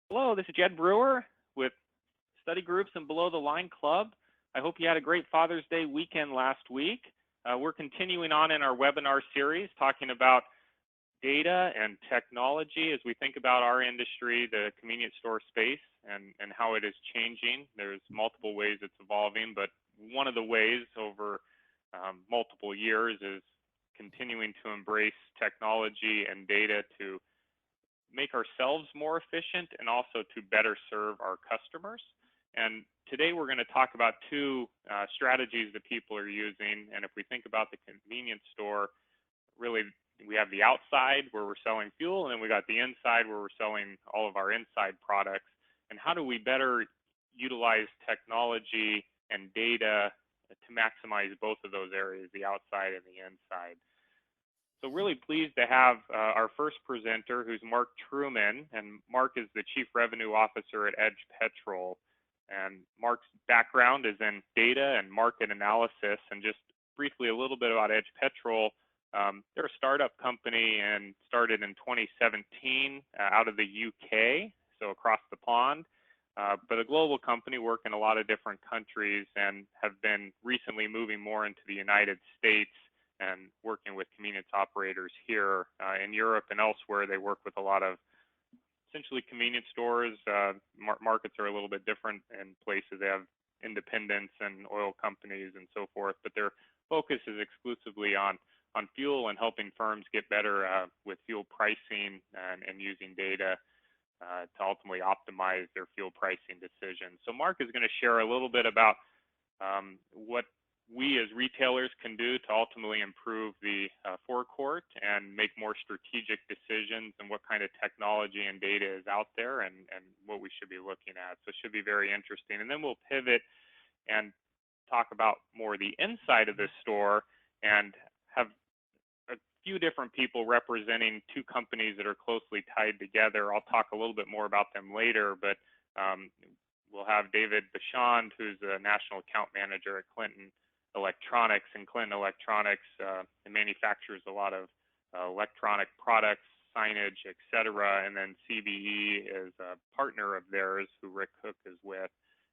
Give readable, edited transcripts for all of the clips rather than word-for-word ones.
Hello, this is Jed Brewer with Study Groups and Below the Line Club. I hope you had a great Father's Day weekend last week. We're continuing on in our webinar series talking about data and technology as we think about our industry, the convenience store space, and how it is changing. There's multiple ways it's evolving, but one of the ways over multiple years is continuing to embrace technology and data to make ourselves more efficient and also to better serve our customers. And today we're going to talk about two strategies that people are using. And if we think about the convenience store, really we have the outside where we're selling fuel, and then we got the inside where we're selling all of our inside products. And how do we better utilize technology and data to maximize both of those areas, the outside and the inside? So really pleased to have our first presenter, who's Mark Truman, and Mark is the Chief Revenue Officer at Edge Petrol. And Mark's background is in data and market analysis. And just briefly a little bit about Edge Petrol. They're a startup company and started in 2017 out of the UK, so across the pond. But a global company, work in a lot of different countries, and have been recently moving more into the United States and working with convenience operators here in Europe and elsewhere. They work with a lot of essentially convenience stores. Markets are a little bit different in places. They have independents and oil companies and so forth, but their focus is exclusively on fuel and helping firms get better with fuel pricing and using data to ultimately optimize their fuel pricing decisions. So Mark is going to share a little bit about what we as retailers can do to ultimately improve the forecourt and make more strategic decisions, and what kind of technology and data is out there and what we should be looking at. So it should be very interesting. And then we'll pivot and talk about more the inside of the store and have a few different people representing two companies that are closely tied together. I'll talk a little bit more about them later, but we'll have David Bachand, who's a national account manager at Clinton Electronics, and Clinton Electronics manufactures a lot of electronic products, signage, etc. And then CBE is a partner of theirs who Rick Cook is with.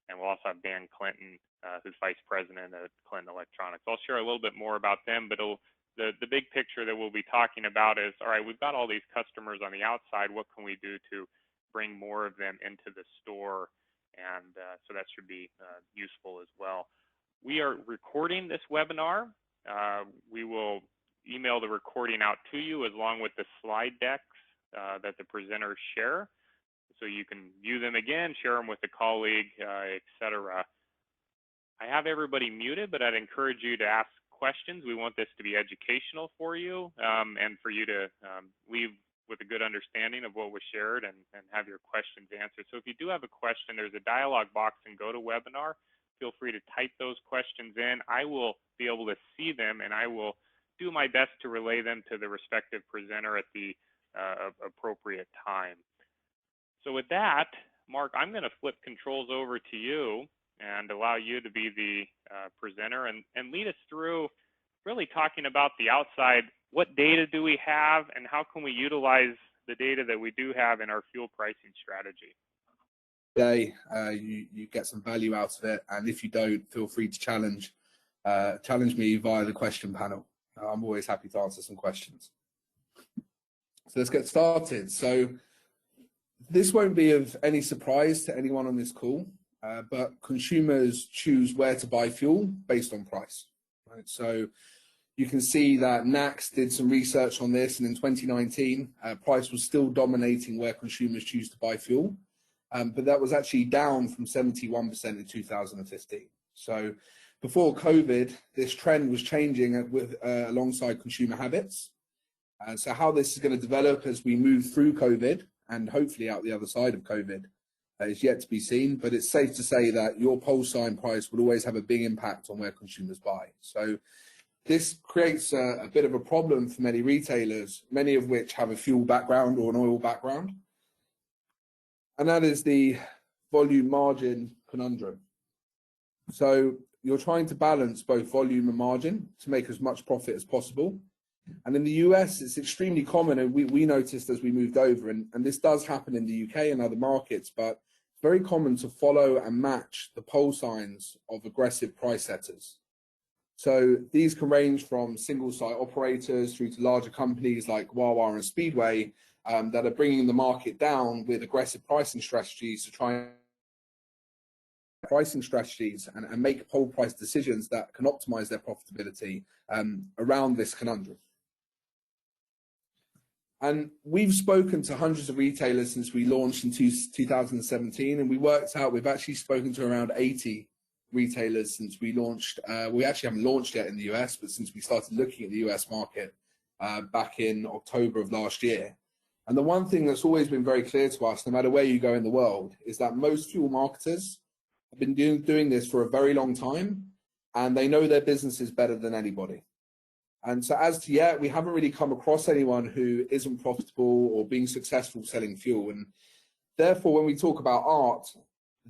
And we'll also have Dan Clinton, who's vice president at Clinton Electronics. I'll share a little bit more about them, but the big picture that we'll be talking about is, all right, we've got all these customers on the outside. What can we do to bring more of them into the store? And so that should be useful as well. We are recording this webinar. We will email the recording out to you along with the slide decks that the presenters share, so you can view them again, share them with a colleague, etc. I have everybody muted, but I'd encourage you to ask questions. We want this to be educational for you and for you to leave with a good understanding of what was shared and have your questions answered. So if you do have a question, there's a dialog box in GoToWebinar. Feel free to type those questions in. I will be able to see them, and I will do my best to relay them to the respective presenter at the appropriate time. So with that, Mark, I'm going to flip controls over to you and allow you to be the presenter and lead us through really talking about the outside. What data do we have, and how can we utilize the data that we do have in our fuel pricing strategy? You get some value out of it, and if you don't, feel free to challenge me via the question panel. I'm always happy to answer some questions. So let's get started. So this won't be of any surprise to anyone on this call, but consumers choose where to buy fuel based on price, right? So you can see that NACS did some research on this, and in 2019, price was still dominating where consumers choose to buy fuel. But that was actually down from 71% in 2015. So before COVID, this trend was changing alongside consumer habits. So how this is going to develop as we move through COVID and hopefully out the other side of COVID is yet to be seen. But it's safe to say that your pole sign price will always have a big impact on where consumers buy. So this creates a bit of a problem for many retailers, many of which have a fuel background or an oil background. And that is the volume margin conundrum. So you're trying to balance both volume and margin to make as much profit as possible. And in the US, it's extremely common, and we noticed as we moved over, and this does happen in the UK and other markets, but it's very common to follow and match the pole signs of aggressive price setters. So these can range from single site operators through to larger companies like Wawa and Speedway that are bringing the market down with aggressive pricing strategies to try and make pole price decisions that can optimize their profitability around this conundrum. And we've spoken to hundreds of retailers since we launched in 2017, and we worked out we've actually spoken to around 80 retailers since we launched. We actually haven't launched yet in the US, but since we started looking at the US market back in October of last year. And the one thing that's always been very clear to us, no matter where you go in the world, is that most fuel marketers have been doing this for a very long time, and they know their businesses better than anybody. And so as to yet, we haven't really come across anyone who isn't profitable or being successful selling fuel. And therefore, when we talk about art,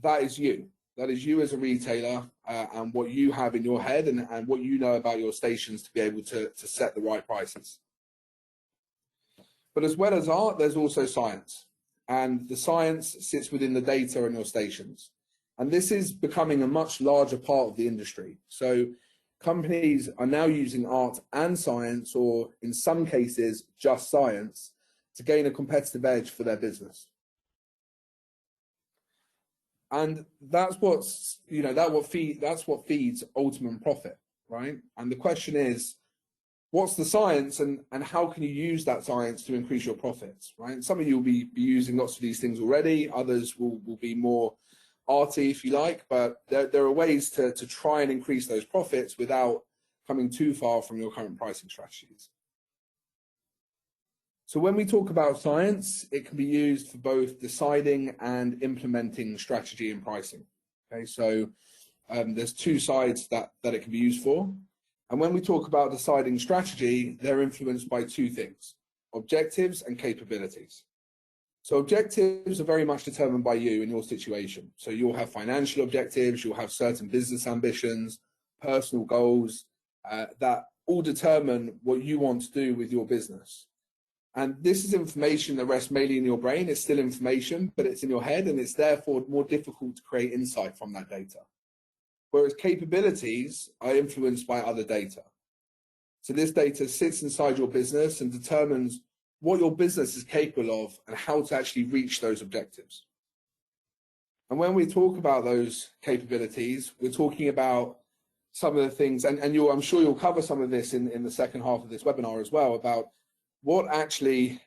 that is you. That is you as a retailer and what you have in your head and what you know about your stations to be able to set the right prices. But as well as art, there's also science. And the science sits within the data in your stations. And this is becoming a much larger part of the industry. So companies are now using art and science, or in some cases, just science, to gain a competitive edge for their business. And that's what's, that's what feeds ultimate profit, right? And the question is, what's the science and how can you use that science to increase your profits, right? Some of you will be using lots of these things already. Others will be more arty, if you like, but there are ways to try and increase those profits without coming too far from your current pricing strategies. So when we talk about science, it can be used for both deciding and implementing strategy and pricing. Okay, so there's two sides that it can be used for. And when we talk about deciding strategy, they're influenced by two things: objectives and capabilities. So objectives are very much determined by you and your situation. So you'll have financial objectives, you'll have certain business ambitions, personal goals that all determine what you want to do with your business. And this is information that rests mainly in your brain. It's still information, but it's in your head, and it's therefore more difficult to create insight from that data. Whereas capabilities are influenced by other data. So this data sits inside your business and determines what your business is capable of and how to actually reach those objectives. And when we talk about those capabilities, we're talking about some of the things, and I'm sure you'll cover some of this in the second half of this webinar as well, about what actually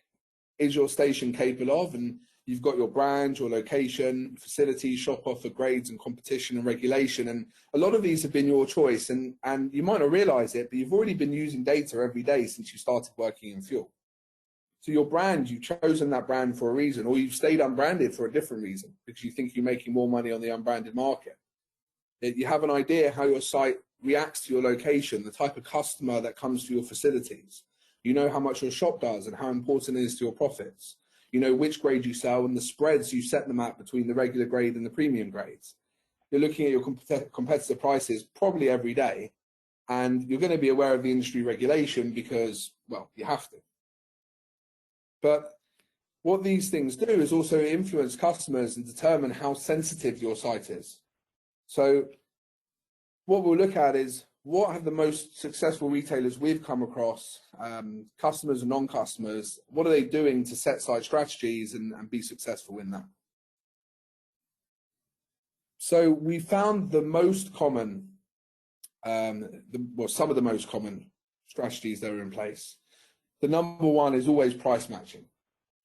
is your station capable of. And you've got your brand, your location, facilities, shop offer, grades and competition and regulation. And a lot of these have been your choice, and you might not realize it, but you've already been using data every day since you started working in fuel. So your brand, you've chosen that brand for a reason, or you've stayed unbranded for a different reason because you think you're making more money on the unbranded market. You have an idea how your site reacts to your location, the type of customer that comes to your facilities. You know how much your shop does and how important it is to your profits. You know which grade you sell and the spreads you set them at between the regular grade and the premium grades. You're looking at your competitor prices probably every day, and you're going to be aware of the industry regulation because, well, you have to. But what these things do is also influence customers and determine how sensitive your site is. So what we'll look at is, what have the most successful retailers we've come across, customers and non-customers, what are they doing to set site strategies and be successful in that? So we found the most common, some of the most common strategies that are in place. The number one is always price matching.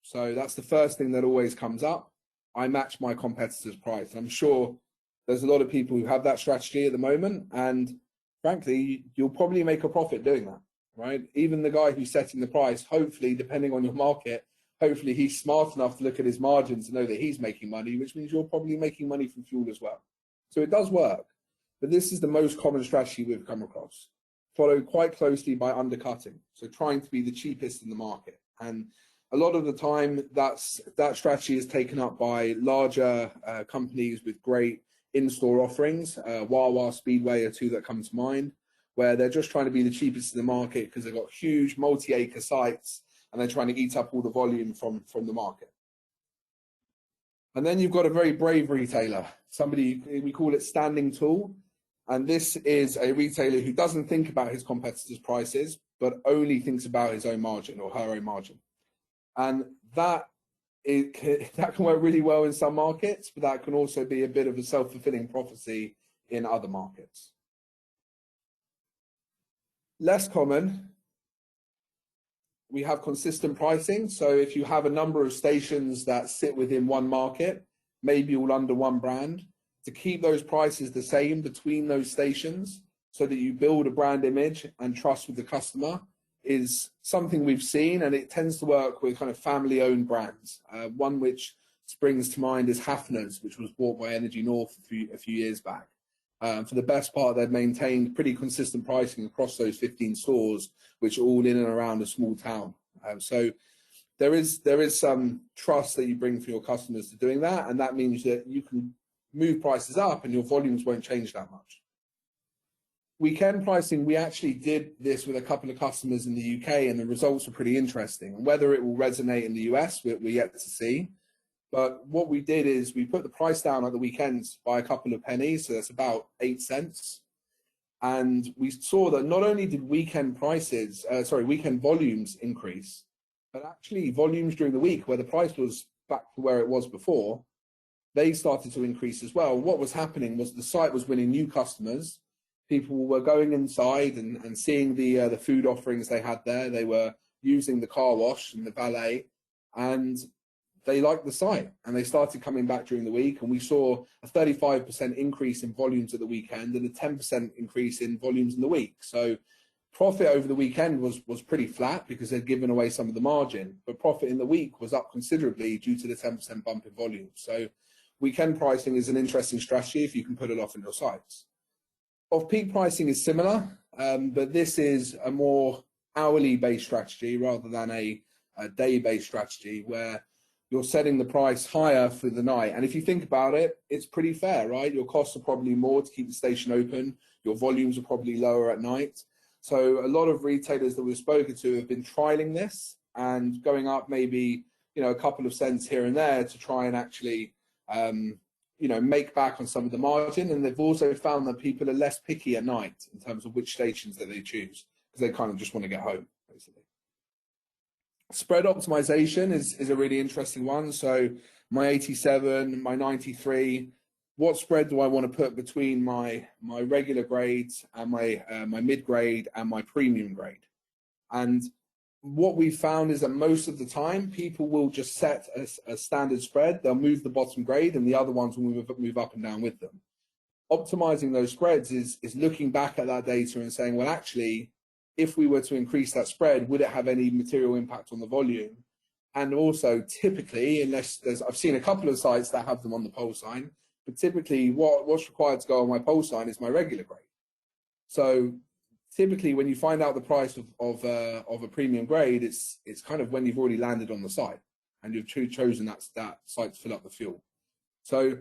So that's the first thing that always comes up. I match my competitor's price. I'm sure there's a lot of people who have that strategy at the moment, and frankly, you'll probably make a profit doing that, right? Even the guy who's setting the price, hopefully, depending on your market, hopefully he's smart enough to look at his margins to know that he's making money, which means you're probably making money from fuel as well. So it does work, but this is the most common strategy we've come across, followed quite closely by undercutting, so trying to be the cheapest in the market. And a lot of the time, that strategy is taken up by larger companies with great in-store offerings. Wawa, Speedway are two that come to mind. where they're just trying to be the cheapest in the market because they've got huge multi-acre sites and they're trying to eat up all the volume from the market. And then you've got a very brave retailer, somebody, we call it standing tall. And this is a retailer who doesn't think about his competitors' prices, but only thinks about his own margin or her own margin. And that can work really well in some markets, but that can also be a bit of a self-fulfilling prophecy in other markets. Less common, we have consistent pricing. So if you have a number of stations that sit within one market, maybe all under one brand, to keep those prices the same between those stations so that you build a brand image and trust with the customer is something we've seen, and it tends to work with kind of family-owned brands. One which springs to mind is Hafner's, which was bought by Energy North a few years back. For the best part, they've maintained pretty consistent pricing across those 15 stores, which are all in and around a small town. So there is some trust that you bring for your customers to doing that, and that means that you can move prices up and your volumes won't change that much. Weekend pricing, we actually did this with a couple of customers in the UK, and the results were pretty interesting. And whether it will resonate in the US, we're yet to see. But what we did is we put the price down at the weekends by a couple of pennies, so that's about 8 cents. And we saw that not only did weekend volumes increase, but actually volumes during the week, where the price was back to where it was before, they started to increase as well. What was happening was the site was winning new customers. People were going inside and seeing the food offerings they had there. They were using the car wash and the valet, and they liked the site, and they started coming back during the week. And we saw a 35% increase in volumes at the weekend and a 10% increase in volumes in the week. So profit over the weekend was pretty flat because they'd given away some of the margin, but profit in the week was up considerably due to the 10% bump in volume. So weekend pricing is an interesting strategy if you can put it off in your sites. Off-peak pricing is similar, but this is a more hourly-based strategy rather than a day-based strategy where you're setting the price higher for the night. And if you think about it, it's pretty fair, right? Your costs are probably more to keep the station open. Your volumes are probably lower at night. So a lot of retailers that we've spoken to have been trialing this and going up maybe, a couple of cents here and there to try and actually, make back on some of the margin. And they've also found that people are less picky at night in terms of which stations that they choose, because they kind of just want to get home, basically. Spread optimization is a really interesting one. So my 87, my 93, what spread do I want to put between my regular grades and my mid grade and my premium grade? And what we found is that most of the time people will just set a standard spread. They'll move the bottom grade and the other ones will move up and down with them. Optimizing those spreads is looking back at that data and saying, well, actually, if we were to increase that spread, would it have any material impact on the volume? And also, typically, I've seen a couple of sites that have them on the pole sign, but typically what's required to go on my pole sign is my regular grade. So typically, when you find out the price of a premium grade, it's kind of when you've already landed on the site and you've chosen that site to fill up the fuel. So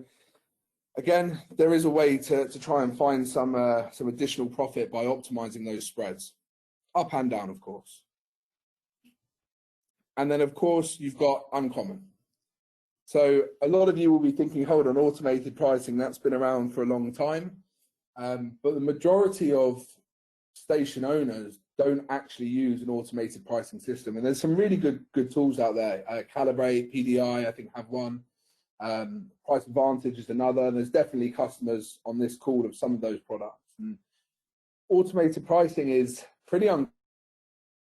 again, there is a way to try and find some additional profit by optimizing those spreads. Up and down, of course. And then, of course, you've got uncommon. So a lot of you will be thinking, hold on, automated pricing, that's been around for a long time. But the majority of station owners don't actually use an automated pricing system. And there's some really good tools out there. Calibrate, PDI, I think have one. Price Advantage is another. And there's definitely customers on this call of some of those products. And automated pricing is pretty over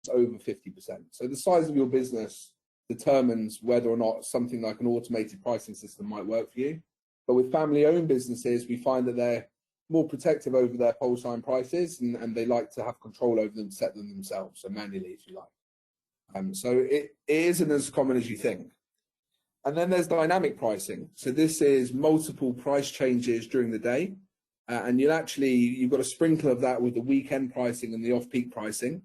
50%. So the size of your business determines whether or not something like an automated pricing system might work for you. But with family-owned businesses, we find that they're more protective over their pole sign prices, and they like to have control over them, set them themselves, so manually, if you like. So it isn't as common as you think. And then there's dynamic pricing. So this is multiple price changes during the day. And you've got a sprinkle of that with the weekend pricing and the off-peak pricing,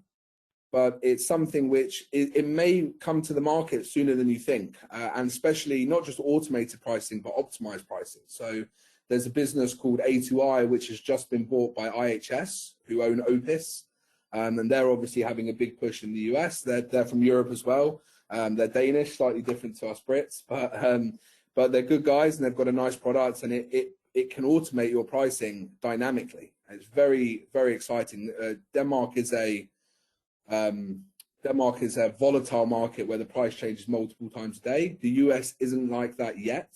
but it's something which it may come to the market sooner than you think, and especially not just automated pricing, but optimized pricing. So There's a business called A2I, which has just been bought by IHS, who own Opis. And they're obviously having a big push in the US. They're from Europe as well. They're Danish, slightly different to us Brits, but they're good guys and they've got a nice product, and it can automate your pricing dynamically. It's very, very exciting. Denmark is a volatile market where the price changes multiple times a day. The US isn't like that yet.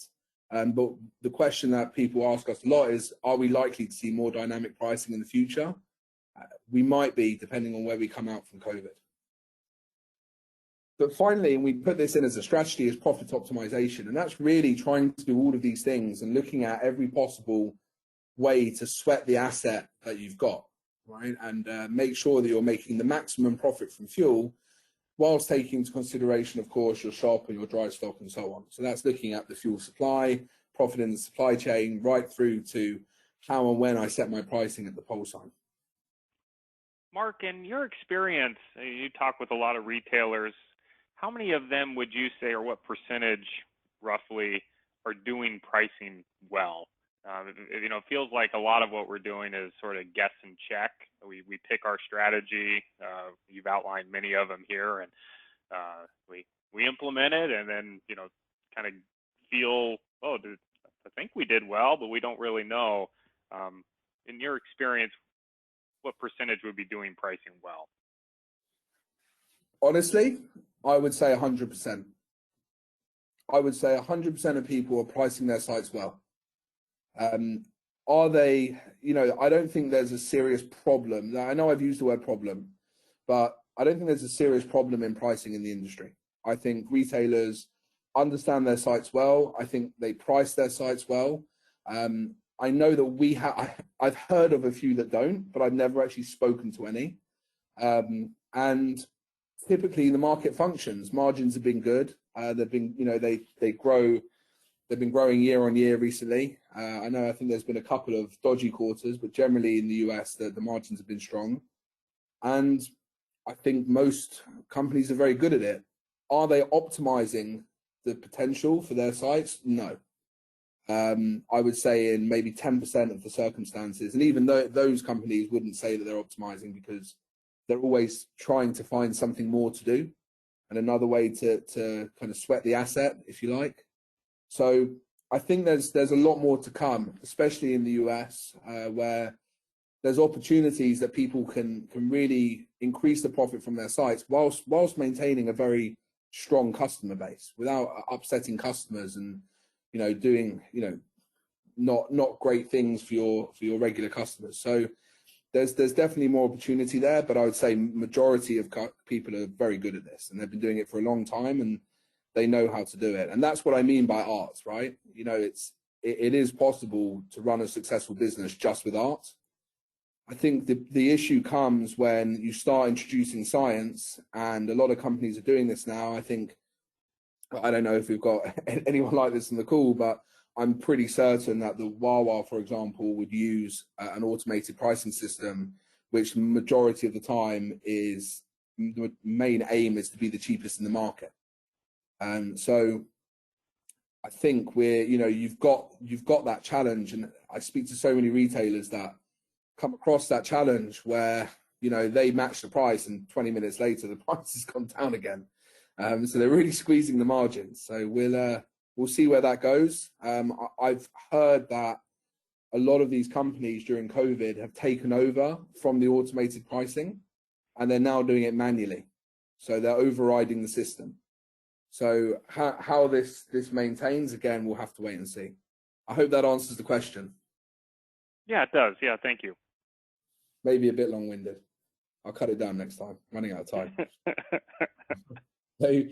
But the question that people ask us a lot is, are we likely to see more dynamic pricing in the future? We might be, depending on where we come out from COVID. But finally, and we put this in as a strategy, is profit optimization. And that's really trying to do all of these things and looking at every possible way to sweat the asset that you've got, right? And make sure that you're making the maximum profit from fuel, whilst taking into consideration, of course, your shop and your dry stock and so on. So that's looking at the fuel supply, profit in the supply chain, right through to how and when I set my pricing at the pole sign. Mark, in your experience, you talk with a lot of retailers. How many of them would you say, or what percentage roughly, are doing pricing well? You know, it feels like a lot of what we're doing is sort of guess and check. We pick our strategy. You've outlined many of them here, and we implement it, and then, you know, kind of feel, oh, I think we did well, but we don't really know. In your experience, what percentage would be doing pricing well? Honestly, I would say 100%. I would say 100% of people are pricing their sites well. Are they, you know, I don't think there's a serious problem. I know I've used the word problem, but I don't think there's a serious problem in pricing in the industry. I think retailers understand their sites well. I think they price their sites well. I know that I've heard of a few that don't, but I've never actually spoken to any. And typically the market functions. Margins have been good. They've been, you know, they grow. They've been growing year on year recently. I think there's been a couple of dodgy quarters, but generally in the US, the margins have been strong. And I think most companies are very good at it. Are they optimizing the potential for their sites? No. I would say in maybe 10% of the circumstances. And even though those companies wouldn't say that they're optimizing, because they're always trying to find something more to do and another way to kind of sweat the asset, if you like. So I think there's a lot more to come, especially in the US, where there's opportunities that people can really increase the profit from their sites whilst maintaining a very strong customer base without upsetting customers and, you know, doing, you know, not great things for your regular customers. So there's definitely more opportunity there, but I would say majority of people are very good at this, and they've been doing it for a long time, and they know how to do it. And that's what I mean by art, right? You know, it is possible to run a successful business just with art. I think the issue comes when you start introducing science, and a lot of companies are doing this now. I don't know if we've got anyone like this in the call, but I'm pretty certain that the Wawa, for example, would use an automated pricing system, which majority of the time is, the main aim is to be the cheapest in the market. And so I think you've got that challenge. And I speak to so many retailers that come across that challenge where, you know, they match the price and 20 minutes later, the price has gone down again. So they're really squeezing the margins. So we'll see where that goes. I've heard that a lot of these companies during COVID have taken over from the automated pricing, and they're now doing it manually. So they're overriding the system. So how this maintains, again, we'll have to wait and see. I hope that answers the question. Yeah, it does. Yeah, thank you. Maybe a bit long-winded. I'll cut it down next time. Running out of time. So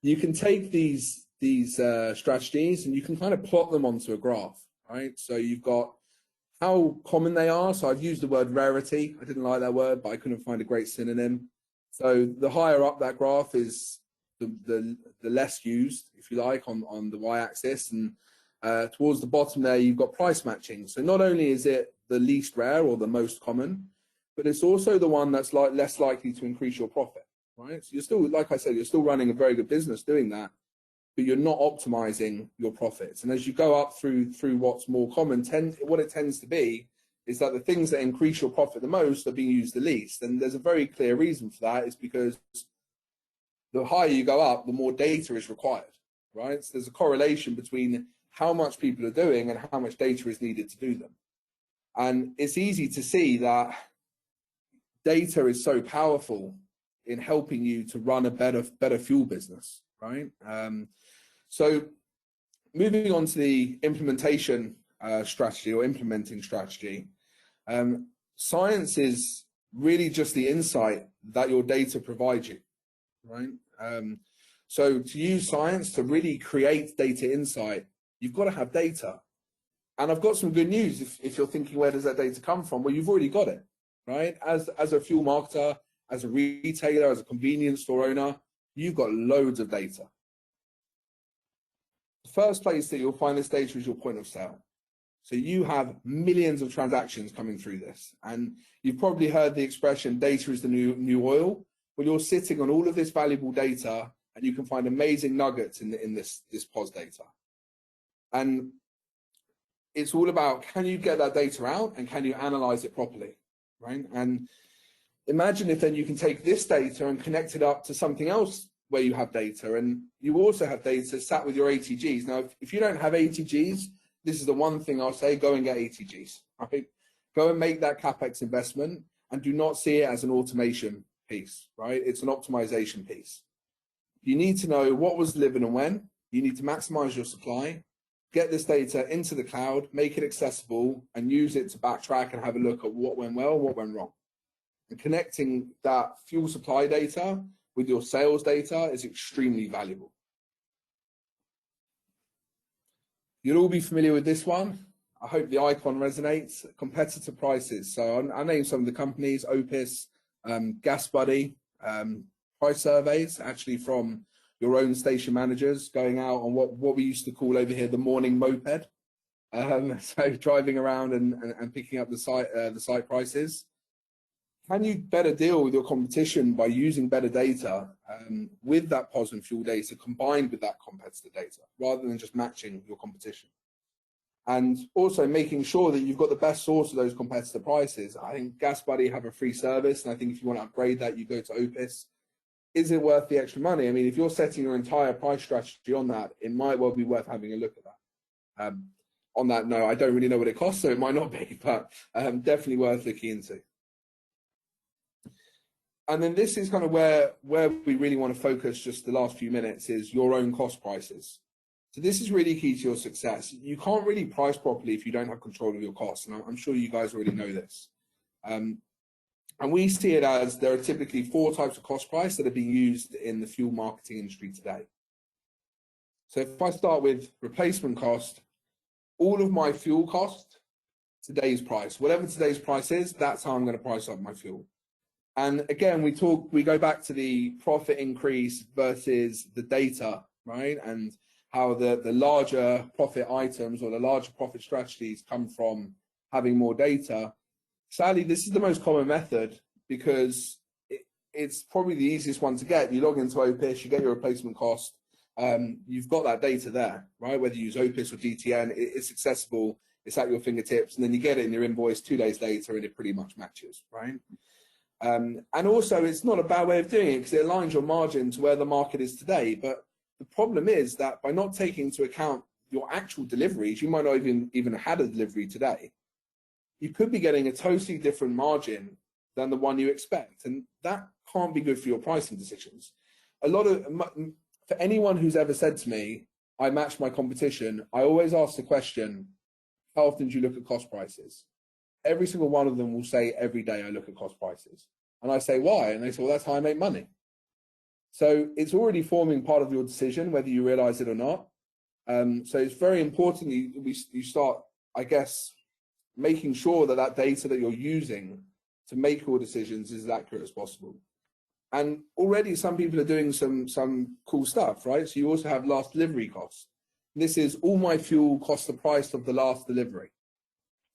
you can take these strategies and you can kind of plot them onto a graph, right? So you've got how common they are. So I've used the word rarity. I didn't like that word, but I couldn't find a great synonym. So the higher up that graph is the less used, if you like, on the y-axis, and towards the bottom there you've got price matching. So not only is it the least rare or the most common, but it's also the one that's less likely to increase your profit, right? So you're still, like I said, you're still running a very good business doing that, but you're not optimizing your profits. And as you go up through what's more common, what it tends to be is that the things that increase your profit the most are being used the least. And there's a very clear reason for that. It's because the higher you go up, the more data is required, right? So there's a correlation between how much people are doing and how much data is needed to do them. And it's easy to see that data is so powerful in helping you to run a better fuel business, right? So moving on to the implementation strategy or implementing strategy, science is really just the insight that your data provides you, right? So to use science to really create data insight, you've got to have data. And I've got some good news if you're thinking, where does that data come from? Well, you've already got it, right? As a fuel marketer, as a retailer, as a convenience store owner, you've got loads of data. The first place that you'll find this data is your point of sale. So you have millions of transactions coming through this. And you've probably heard the expression, data is the new oil. Well, you're sitting on all of this valuable data, and you can find amazing nuggets in this POS data. And it's all about, can you get that data out and can you analyze it properly, right? And imagine if then you can take this data and connect it up to something else where you have data, and you also have data sat with your ATGs. Now, if you don't have ATGs, this is the one thing I'll say, go and get ATGs, right? Go and make that CapEx investment and do not see it as an automation piece, right? It's an optimization piece. You need to know what was delivered and when. You need to maximize your supply, get this data into the cloud, make it accessible, and use it to backtrack and have a look at what went well, what went wrong. And connecting that fuel supply data with your sales data is extremely valuable. You'll all be familiar with this one. I hope the icon resonates. Competitor prices. So I named some of the companies: Opis, Gas Buddy, price surveys, actually from your own station managers going out on what we used to call over here the morning moped. So driving around and picking up the site prices. Can you better deal with your competition by using better data with that POS and fuel data combined with that competitor data, rather than just matching your competition? And also making sure that you've got the best source of those competitor prices. I think Gas Buddy have a free service, and I think if you want to upgrade that, you go to Opis. Is it worth the extra money? I mean, if you're setting your entire price strategy on that, it might well be worth having a look at that. On that note, I don't really know what it costs, so it might not be, but definitely worth looking into. And then this is kind of where we really want to focus just the last few minutes, is your own cost prices. So this is really key to your success. You can't really price properly if you don't have control of your costs, and I'm sure you guys already know this. And we see it as there are typically 4 types of cost price that are being used in the fuel marketing industry today. So if I start with replacement cost, all of my fuel cost, today's price, whatever today's price is, that's how I'm going to price up my fuel. And again, we go back to the profit increase versus the data, right? And how the larger profit items or the larger profit strategies come from having more data. Sadly, this is the most common method because it's probably the easiest one to get. You log into Opis, you get your replacement cost. You've got that data there, right? Whether you use Opis or GTN, it's accessible, it's at your fingertips, and then you get it in your invoice 2 days later and it pretty much matches, right? And also, it's not a bad way of doing it because it aligns your margin to where the market is today. But the problem is that by not taking into account your actual deliveries, you might not even had a delivery today. You could be getting a totally different margin than the one you expect. And that can't be good for your pricing decisions. For anyone who's ever said to me, I match my competition, I always ask the question, how often do you look at cost prices? Every single one of them will say, every day I look at cost prices. And I say, why? And they say, well, that's how I make money. So it's already forming part of your decision, whether you realize it or not. So it's very important you start, I guess, making sure that that data that you're using to make your decisions is as accurate as possible. And already some people are doing some cool stuff, right? So you also have last delivery costs. This is all my fuel costs the price of the last delivery.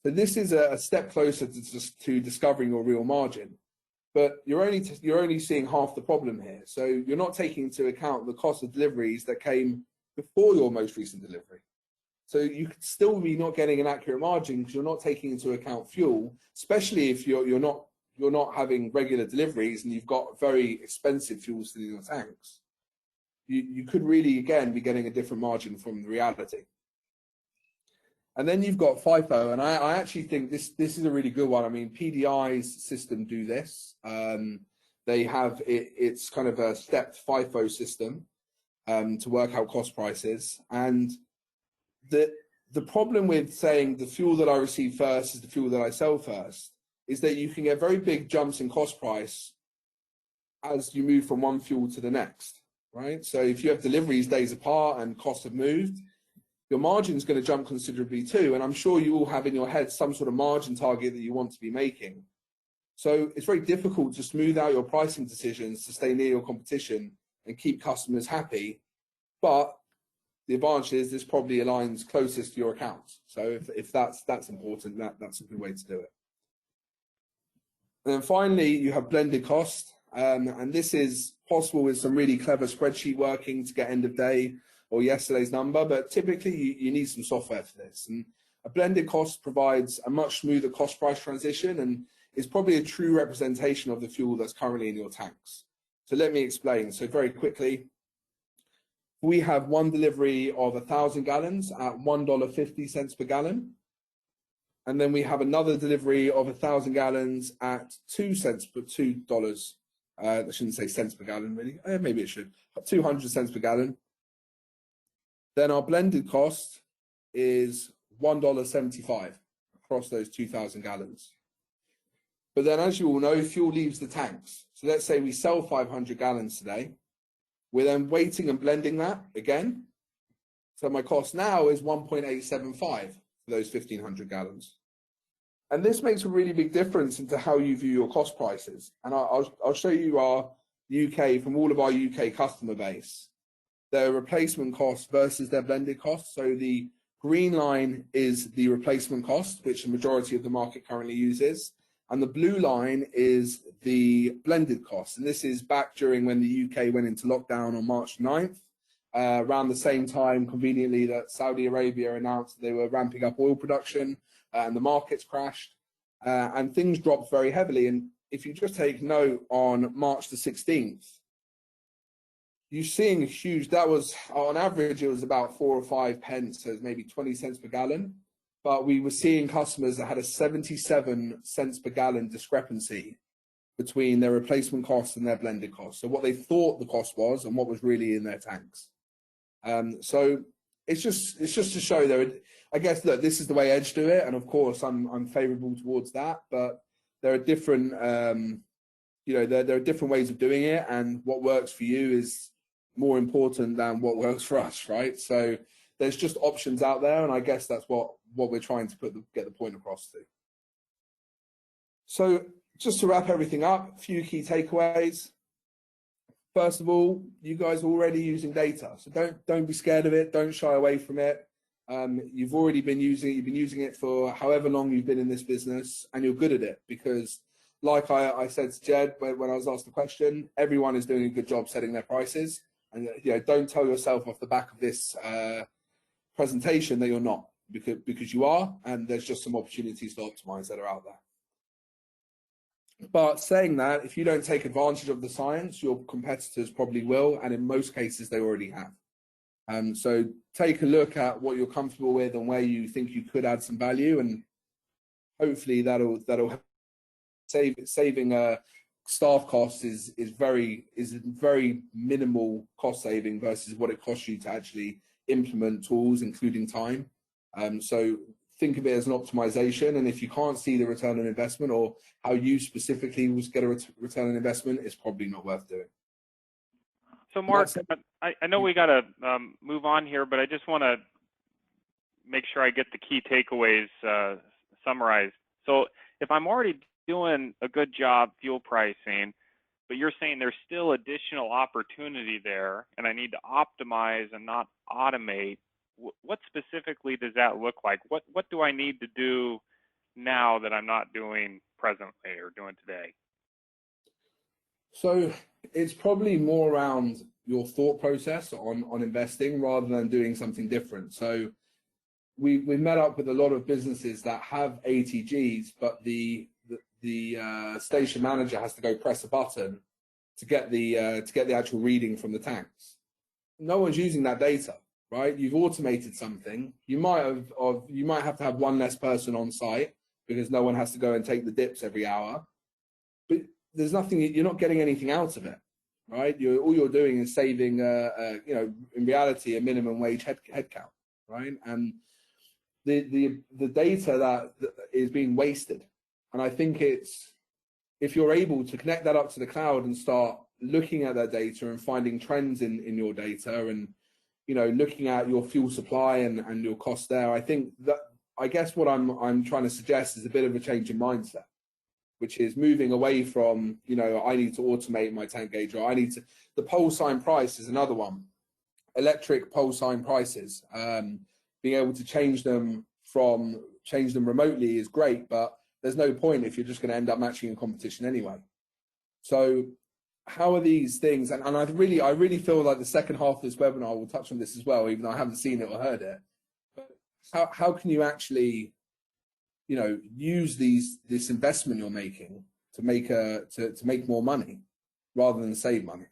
So this is a step closer to discovering your real margin, but you're only seeing half the problem here. So you're not taking into account the cost of deliveries that came before your most recent delivery. So you could still be not getting an accurate margin because you're not taking into account fuel, especially if you're not having regular deliveries and you've got very expensive fuel still in your tanks. You could really, again, be getting a different margin from the reality. And then you've got FIFO, and I actually think this is a really good one. I mean, PDI's system do this. They have it's kind of a stepped FIFO system to work out cost prices. And the problem with saying the fuel that I receive first is the fuel that I sell first is that you can get very big jumps in cost price as you move from one fuel to the next, right? So if you have deliveries days apart and costs have moved, your margin is going to jump considerably too. And I'm sure you all have in your head some sort of margin target that you want to be making. So it's very difficult to smooth out your pricing decisions to stay near your competition and keep customers happy. But the advantage is this probably aligns closest to your accounts. So if that's important, that's a good way to do it. And then finally, you have blended cost. And this is possible with some really clever spreadsheet working to get end of day or yesterday's number, but typically you need some software for this. And a blended cost provides a much smoother cost price transition and is probably a true representation of the fuel that's currently in your tanks. So let me explain. So very quickly, we have one delivery of 1,000 gallons at $1.50 per gallon. And then we have another delivery of 1,000 gallons at $2. I shouldn't say cents per gallon, really. Maybe it should. 200 cents per gallon. Then our blended cost is $1.75 across those 2,000 gallons. But then, as you all know, fuel leaves the tanks. So let's say we sell 500 gallons today. We're then weighting and blending that again. So my cost now is 1.875 for those 1,500 gallons. And this makes a really big difference into how you view your cost prices. And I'll show you our UK, from all of our UK customer base, their replacement cost versus their blended cost. So the green line is the replacement cost, which the majority of the market currently uses. And the blue line is the blended cost. And this is back during when the UK went into lockdown on March 9th, around the same time, conveniently, that Saudi Arabia announced they were ramping up oil production and the markets crashed and things dropped very heavily. And if you just take note on March the 16th, you're seeing a huge, that was on average, it was about 4 or 5 pence, so maybe 20 cents per gallon. But we were seeing customers that had a 77 cents per gallon discrepancy between their replacement costs and their blended costs. So what they thought the cost was and what was really in their tanks. So it's just to show there. I guess, look, this is the way Edge do it, and of course I'm favourable towards that. But there are different, there are different ways of doing it, and what works for you is more important than what works for us, right? So there's just options out there, and I guess that's what we're trying to get the point across to. So just to wrap everything up, a few key takeaways. First of all, you guys are already using data, so don't be scared of it. Don't shy away from it. You've already been using it. You've been using it for however long you've been in this business, and you're good at it because, like I said to Jed when I was asked the question, everyone is doing a good job setting their prices. And don't tell yourself off the back of this presentation that you're not, because you are, and there's just some opportunities to optimize that are out there. But saying that, if you don't take advantage of the science, your competitors probably will, and in most cases they already have. So take a look at what you're comfortable with and where you think you could add some value, and hopefully that'll help. Saving staff costs is very minimal cost saving versus what it costs you to actually implement tools, including time. So think of it as an optimization, and if you can't see the return on investment or how you specifically will get a return on investment, it's probably not worth doing. So Mark, I know we got to move on here, but I just want to make sure I get the key takeaways summarized. So if I'm already doing a good job fuel pricing, but you're saying there's still additional opportunity there and I need to optimize and not automate, what specifically does that look like? What do I need to do now that I'm not doing presently or doing today? So it's probably more around your thought process on investing rather than doing something different. So we've met up with a lot of businesses that have ATGs, but the station manager has to go press a button to get the actual reading from the tanks. No one's using that data, right? You've automated something. You might have to have one less person on site because no one has to go and take the dips every hour. But there's nothing. You're not getting anything out of it, right? All you're doing is saving, in reality, a minimum wage headcount, right? And the data that is being wasted. And I think if you're able to connect that up to the cloud and start looking at that data and finding trends in your data and, looking at your fuel supply and your cost there, I guess what I'm trying to suggest is a bit of a change in mindset, which is moving away from, I need to automate my tank gauge, or the pole sign price is another one. Electric pole sign prices, being able to change them remotely is great, but there's no point if you're just going to end up matching in competition anyway. So how are these things? And I really feel like the second half of this webinar will touch on this as well, even though I haven't seen it or heard it. But how can you actually, use this investment you're making to make more money rather than save money?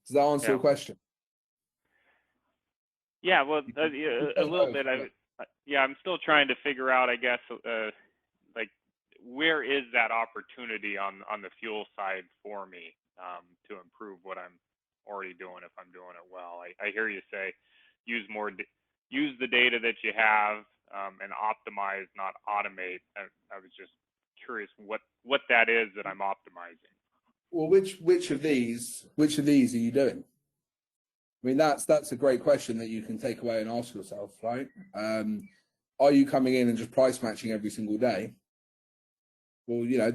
Does that answer your question? Yeah, well, a little bit. I'm still trying to figure out, I guess, where is that opportunity on the fuel side for me to improve what I'm already doing if I'm doing it well. I hear you say use the data that you have and optimize, not automate. I was just curious what that is that I'm optimizing. Well, which of these are you doing? I mean, that's a great question that you can take away and ask yourself, right? Are you coming in and just price matching every single day? Well, if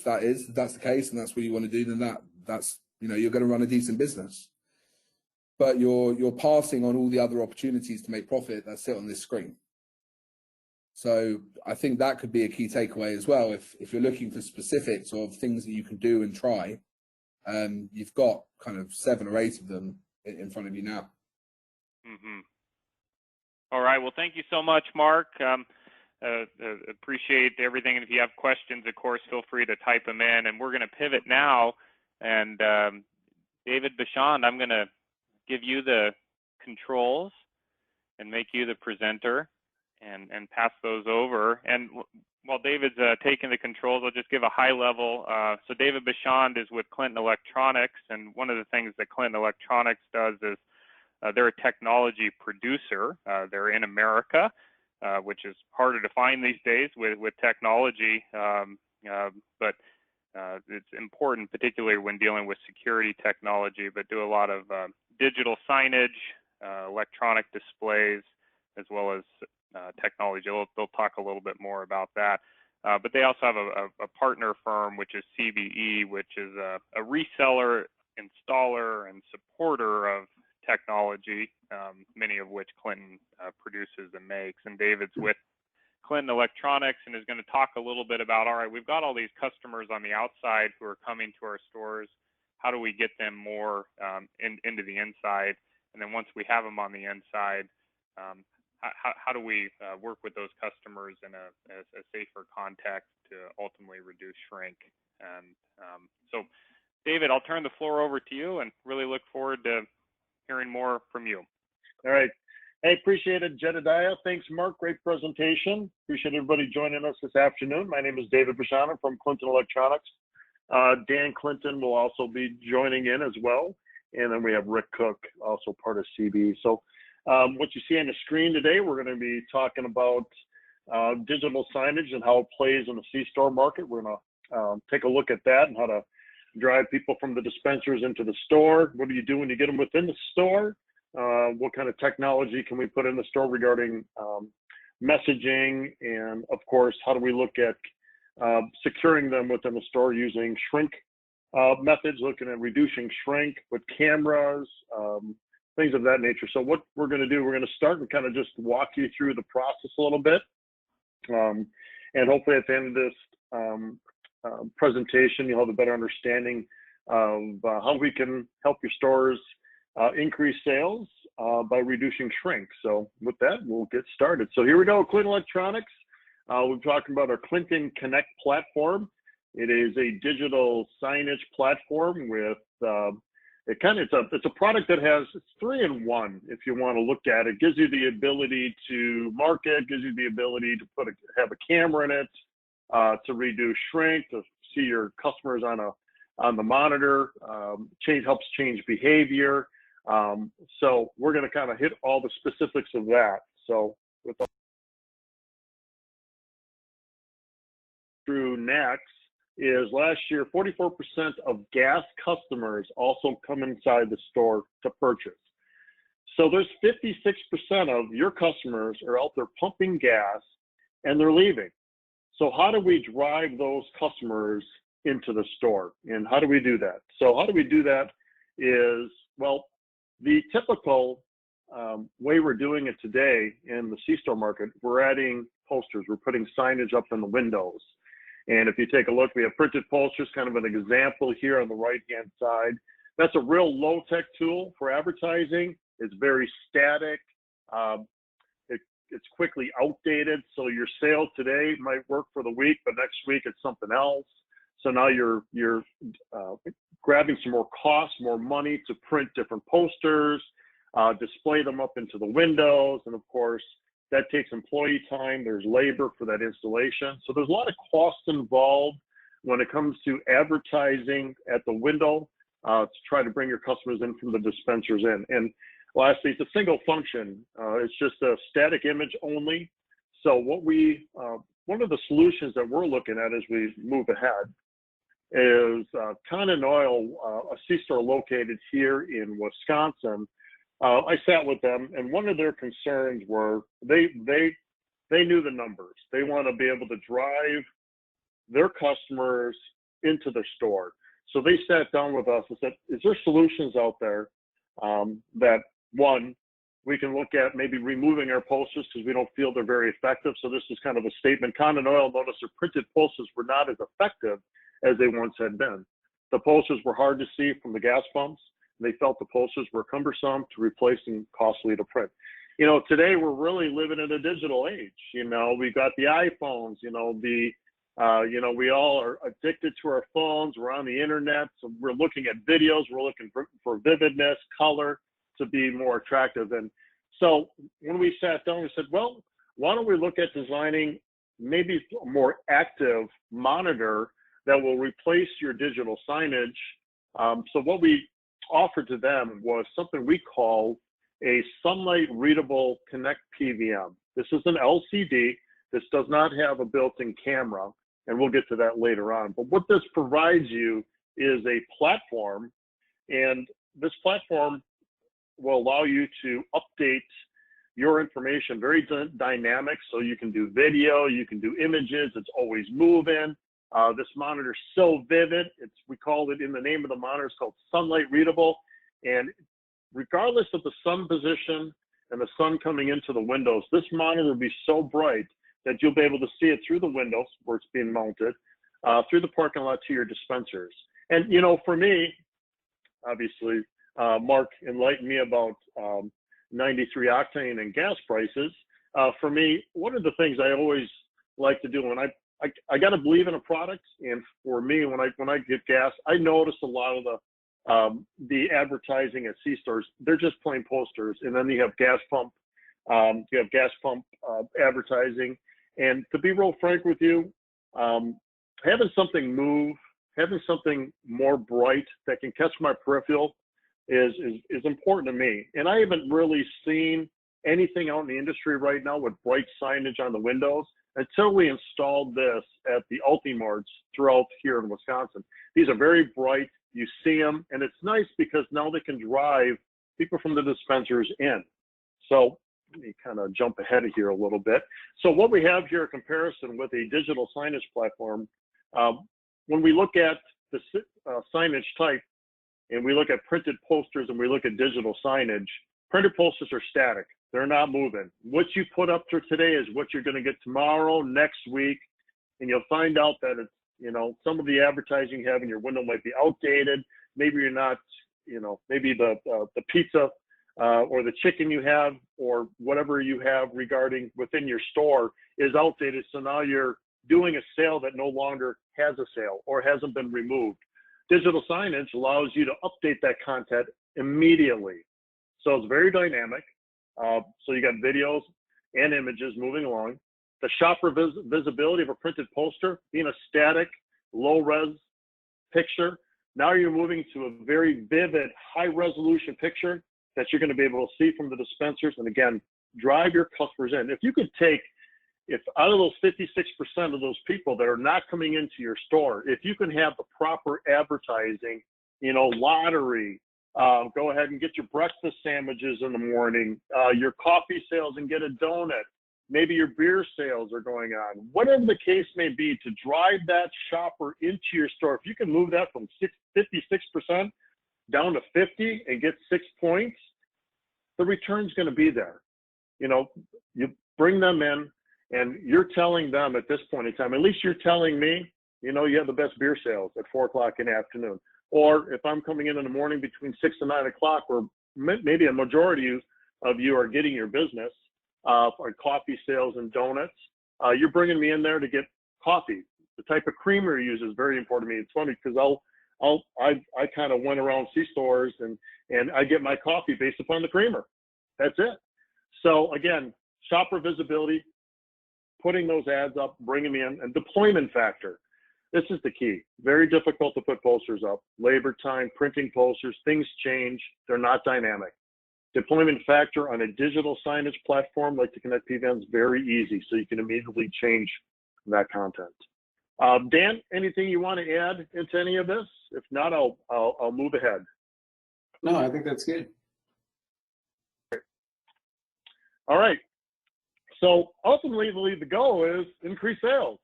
that's the case and that's what you want to do, then that's you're going to run a decent business. But you're passing on all the other opportunities to make profit that sit on this screen. So I think that could be a key takeaway as well. If you're looking for specifics of things that you can do and try, you've got kind of 7 or 8 of them in front of you now. Mm-hmm. All right. Well, thank you so much, Mark. Appreciate everything. And if you have questions, of course, feel free to type them in. And we're going to pivot now. And David Bachand, I'm going to give you the controls and make you the presenter and pass those over. And while David's taking the controls, I'll just give a high level. So David Bachand is with Clinton Electronics. And one of the things that Clinton Electronics does is they're a technology producer. They're in America, which is harder to find these days with technology. But it's important, particularly when dealing with security technology, but do a lot of digital signage, electronic displays, as well as technology. They'll talk a little bit more about that. But they also have a partner firm, which is CBE, which is a reseller, installer, and supporter of technology, many of which Clinton produces and makes. And David's with Clinton Electronics and is going to talk a little bit about, all right, we've got all these customers on the outside who are coming to our stores. How do we get them more into the inside? And then once we have them on the inside, how do we work with those customers in a safer context to ultimately reduce shrink? And so, David, I'll turn the floor over to you and really look forward to hearing more from you. All right. Hey, appreciate it, Jedediah. Thanks, Mark. Great presentation. Appreciate everybody joining us this afternoon. My name is David Bachand from Clinton Electronics. Dan Clinton will also be joining in as well. And then we have Rick Cook, also part of CB. So what you see on the screen today, we're going to be talking about digital signage and how it plays in the C-store market. We're going to take a look at that and how to drive people from the dispensers into the store. What do you do when you get them within the store? What kind of technology can we put in the store regarding messaging? And of course, how do we look at securing them within the store using shrink methods, looking at reducing shrink with cameras, things of that nature. So what we're going to do, we're going to start and kind of just walk you through the process a little bit. And hopefully at the end of this presentation, you'll have a better understanding how we can help your stores increase sales by reducing shrink. So with that, we'll get started. So here we go, Clinton Electronics. We're talking about our Clinton Connect platform. It is a digital signage platform with it's a product that has, it's 3-in-1 if you want to look at it. It gives you the ability to market, gives you the ability to have a camera in it, to reduce shrink, to see your customers on the monitor, helps change behavior. So we're going to kind of hit all the specifics of that. So through next is last year, 44% of gas customers also come inside the store to purchase. So there's 56% of your customers are out there pumping gas and they're leaving. So how do we drive those customers into the store? And how do we do that? So how do we do that is, well, the typical way we're doing it today in the C-store market, we're adding posters, we're putting signage up in the windows. And if you take a look, we have printed posters, kind of an example here on the right-hand side. That's a real low-tech tool for advertising. It's very static. It's quickly outdated. So your sale today might work for the week, but next week it's something else. So now you're grabbing some more costs, more money to print different posters, display them up into the windows, and of course, that takes employee time. There's labor for that installation. So there's a lot of costs involved when it comes to advertising at the window to try to bring your customers in from the dispensers in. And lastly, it's a single function. It's just a static image only. So one of the solutions that we're looking at as we move ahead is Bachand a C-store located here in Wisconsin. I sat with them, and one of their concerns were they knew the numbers. They want to be able to drive their customers into their store. So they sat down with us and said, is there solutions out there that, one, we can look at maybe removing our posters because we don't feel they're very effective. So this is kind of a statement. Bachand noticed their printed posters were not as effective as they once had been. The posters were hard to see from the gas pumps. They felt the posters were cumbersome to replace and costly to print. You know, today we're really living in a digital age. You know, we've got the iPhones, we all are addicted to our phones. We're on the internet. So we're looking at videos. We're looking for vividness, color to be more attractive. And so when we sat down, we said, well, why don't we look at designing maybe a more active monitor that will replace your digital signage. So what we offered to them was something we call a sunlight readable Connect PVM. This is an LCD. This does not have a built-in camera, and we'll get to that later on. But what this provides you is a platform, and this platform will allow you to update your information, very dynamic, so you can do video, you can do images, it's always moving. This monitor is so vivid, we call it, in the name of the monitor, it's called sunlight readable. And regardless of the sun position and the sun coming into the windows, this monitor will be so bright that you'll be able to see it through the windows where it's being mounted, through the parking lot to your dispensers. And, you know, for me, obviously, Mark enlightened me about 93 octane and gas prices. For me, one of the things I always like to do when I got to believe in a product, and for me, when I get gas, I notice a lot of the advertising at C-stores. They're just plain posters, and then you have gas pump advertising. And to be real frank with you, having something move, having something more bright that can catch my peripheral is important to me. And I haven't really seen anything out in the industry right now with bright signage on the windows until we installed this at the Ultimarts throughout here in Wisconsin. These are very bright. You see them, and it's nice because now they can drive people from the dispensers in. So let me kind of jump ahead of here a little bit. So what we have here, a comparison with a digital signage platform, when we look at the signage type, and we look at printed posters and we look at digital signage, printed posters are static. They're not moving. What you put up for today is what you're going to get tomorrow, next week, and you'll find out that Some of the advertising you have in your window might be outdated. Maybe you're not, maybe the pizza or the chicken you have or whatever you have regarding within your store is outdated. So now you're doing a sale that no longer has a sale or hasn't been removed. Digital signage allows you to update that content immediately. So it's very dynamic. So you got videos and images moving along. The shopper visibility of a printed poster being a static, low-res picture. Now you're moving to a very vivid, high-resolution picture that you're going to be able to see from the dispensers. And again, drive your customers in. If you could take, if out of those 56% of those people that are not coming into your store, if you can have the proper advertising, lottery, go ahead and get your breakfast sandwiches in the morning, your coffee sales and get a donut. Maybe your beer sales are going on. Whatever the case may be, to drive that shopper into your store, if you can move that from 56% down to 50 and get 6 points, the return's going to be there. You bring them in and you're telling them at this point in time, at least you're telling me, you have the best beer sales at 4 o'clock in the afternoon. Or if I'm coming in the morning between 6 and 9 o'clock, or maybe a majority of you are getting your business for coffee sales and donuts, you're bringing me in there to get coffee. The type of creamer you use is very important to me. It's funny because I kind of went around C-stores and I get my coffee based upon the creamer. That's it. So again, shopper visibility, putting those ads up, bringing me in, and deployment factor. This is the key. Very difficult to put posters up. Labor time, printing posters, things change. They're not dynamic. Deployment factor on a digital signage platform like the Connect PVM is very easy, so you can immediately change that content. Dan, anything you want to add into any of this? If not, I'll move ahead. No, I think that's good. All right. So ultimately, the goal is increase sales.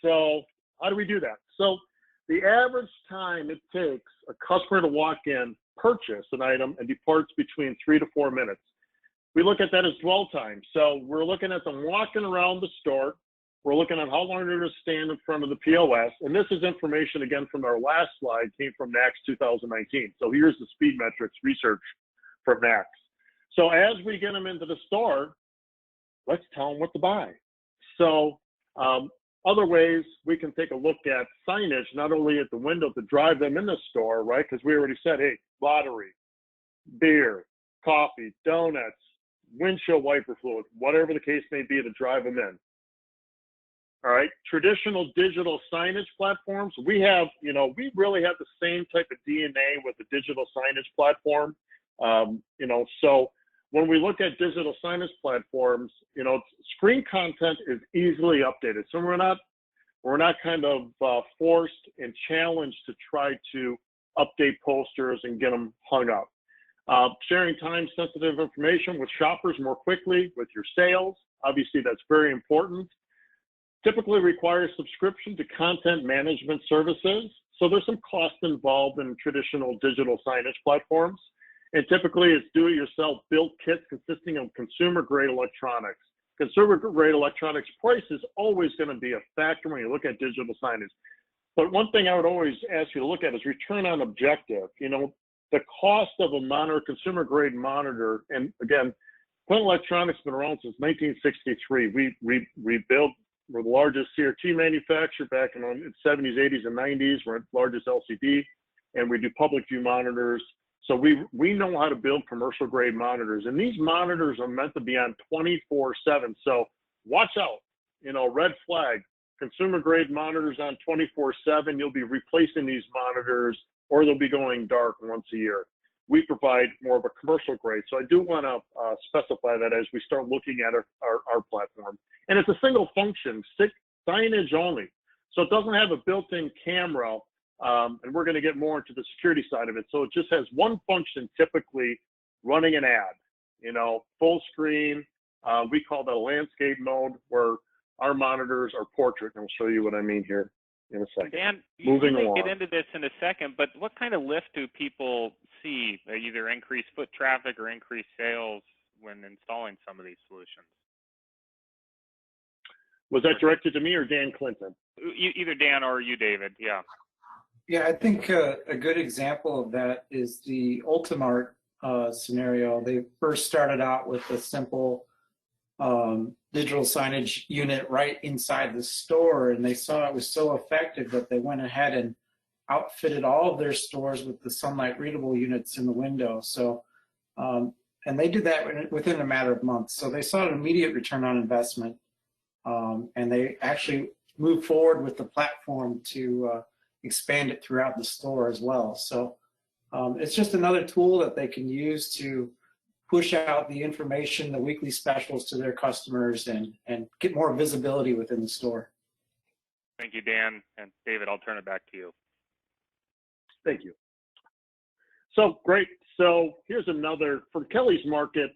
So how do we do that? So the average time it takes a customer to walk in, purchase an item, and departs between 3 to 4 minutes. We look at that as dwell time. So we're looking at them walking around the store. We're looking at how long they're going to stand in front of the POS. And this is information, again, from our last slide, came from NACS 2019. So here's the speed metrics research from NACS. So as we get them into the store, let's tell them what to buy. So other ways we can take a look at signage, not only at the window to drive them in the store, right? Because we already said, hey, lottery, beer, coffee, donuts, windshield wiper fluid, whatever the case may be to drive them in. All right, traditional digital signage platforms, we have, we really have the same type of DNA with the digital signage platform. So when we look at digital signage platforms, screen content is easily updated. So we're not kind of forced and challenged to try to update posters and get them hung up. Sharing time-sensitive information with shoppers more quickly with your sales, obviously that's very important. Typically requires subscription to content management services. So there's some cost involved in traditional digital signage platforms. And typically it's do-it-yourself built kits consisting of consumer-grade electronics. Consumer-grade electronics price is always going to be a factor when you look at digital signage. But one thing I would always ask you to look at is return on objective. The cost of a monitor, consumer-grade monitor, and again, Quint Electronics has been around since 1963. We're the largest CRT manufacturer back in the 70s, 80s, and 90s. We're the largest LCD, and we do public view monitors. So we know how to build commercial grade monitors, and these monitors are meant to be on 24/7. So watch out, red flag, consumer grade monitors on 24/7. You'll be replacing these monitors, or they'll be going dark once a year. We provide more of a commercial grade. So I do want to specify that as we start looking at our platform. And it's a single function, signage only. So it doesn't have a built-in camera, and we're going to get more into the security side of it. So it just has one function, typically running an ad, full screen. We call that a landscape mode, where our monitors are portrait. And I'll show you what I mean here in a second. Dan, you may get into this in a second, but what kind of lift do people see, either increased foot traffic or increased sales when installing some of these solutions? Was that directed to me or Dan Clinton? Either Dan or you, David. Yeah. Yeah, I think a good example of that is the Ultimart scenario. They first started out with a simple digital signage unit right inside the store, and they saw it was so effective that they went ahead and outfitted all of their stores with the sunlight readable units in the window. So, and they did that within a matter of months. So they saw an immediate return on investment, and they actually moved forward with the platform to expand it throughout the store as well. So it's just another tool that they can use to push out the information, the weekly specials to their customers, and get more visibility within the store. Thank you, Dan. And David, I'll turn it back to you. Thank you. So great. So here's another from Kelly's Market.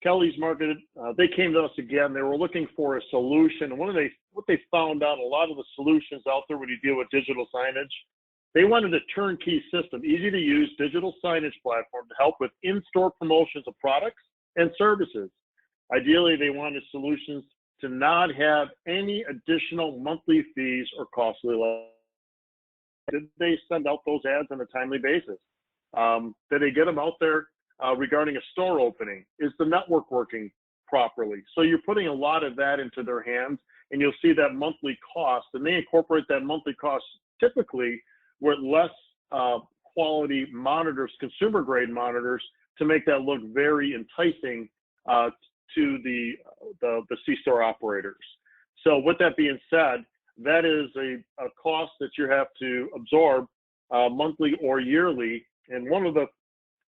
Kelly's Market, they came to us again. They were looking for a solution. And what they found out, a lot of the solutions out there when you deal with digital signage, they wanted a turnkey system, easy to use digital signage platform to help with in-store promotions of products and services. Ideally, they wanted solutions to not have any additional monthly fees or costly loans. Did they send out those ads on a timely basis? Did they get them out there regarding a store opening? Is the network working properly? So you're putting a lot of that into their hands, and you'll see that monthly cost, and they incorporate that monthly cost typically with less quality monitors, consumer grade monitors, to make that look very enticing to the C-store operators. So with that being said, that is a cost that you have to absorb monthly or yearly. And one of the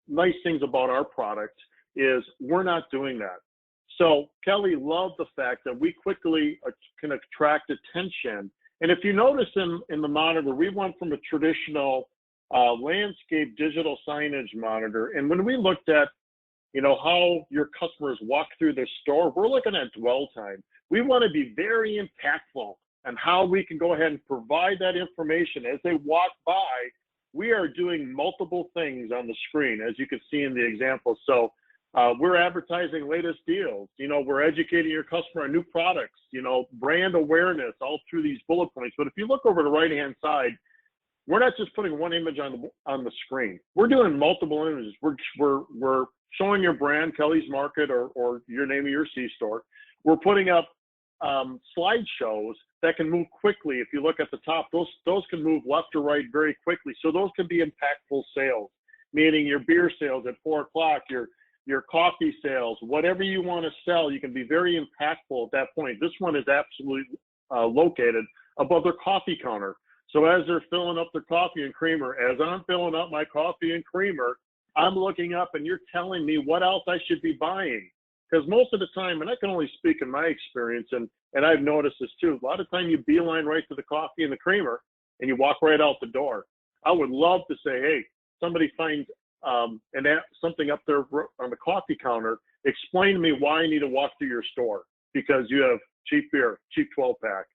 nice things about our product is we're not doing that. So Kelly loved the fact that we quickly can attract attention. And if you notice in the monitor, we went from a traditional landscape digital signage monitor. And when we looked at, how your customers walk through their store, we're looking at dwell time. We want to be very impactful on how we can go ahead and provide that information as they walk by. We are doing multiple things on the screen, as you can see in the example. So we're advertising latest deals. We're educating your customer on new products, brand awareness all through these bullet points. But if you look over the right-hand side, we're not just putting one image on the screen. We're doing multiple images. We're showing your brand, Kelly's Market, or your name of your C-store. We're putting up slideshows that can move quickly. If you look at the top, those can move left or right very quickly. So those can be impactful sales, meaning your beer sales at 4 o'clock, your coffee sales, whatever you want to sell, you can be very impactful at that point. This one is absolutely located above their coffee counter. So as they're filling up their coffee and creamer, as I'm filling up my coffee and creamer, I'm looking up and you're telling me what else I should be buying. Because most of the time, and I can only speak in my experience, and I've noticed this too, a lot of time you beeline right to the coffee and the creamer and you walk right out the door. I would love to say, hey, somebody finds something up there on the coffee counter, explain to me why I need to walk through your store, because you have cheap beer, cheap 12-pack,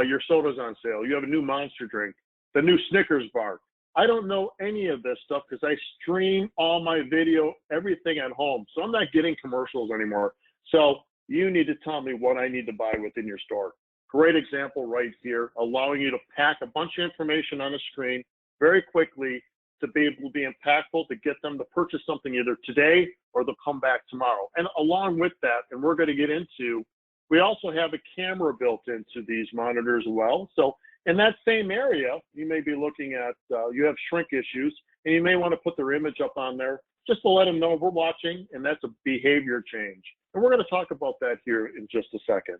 your soda's on sale, you have a new Monster drink, the new Snickers bar. I don't know any of this stuff because I stream all my video, everything at home. So I'm not getting commercials anymore. So you need to tell me what I need to buy within your store. Great example right here, allowing you to pack a bunch of information on a screen very quickly to be able to be impactful, to get them to purchase something either today or they'll come back tomorrow. And along with that, and we're going to get into, we also have a camera built into these monitors as well. So in that same area, you may be looking at, you have shrink issues, and you may want to put their image up on there just to let them know we're watching, and that's a behavior change. And we're going to talk about that here in just a second.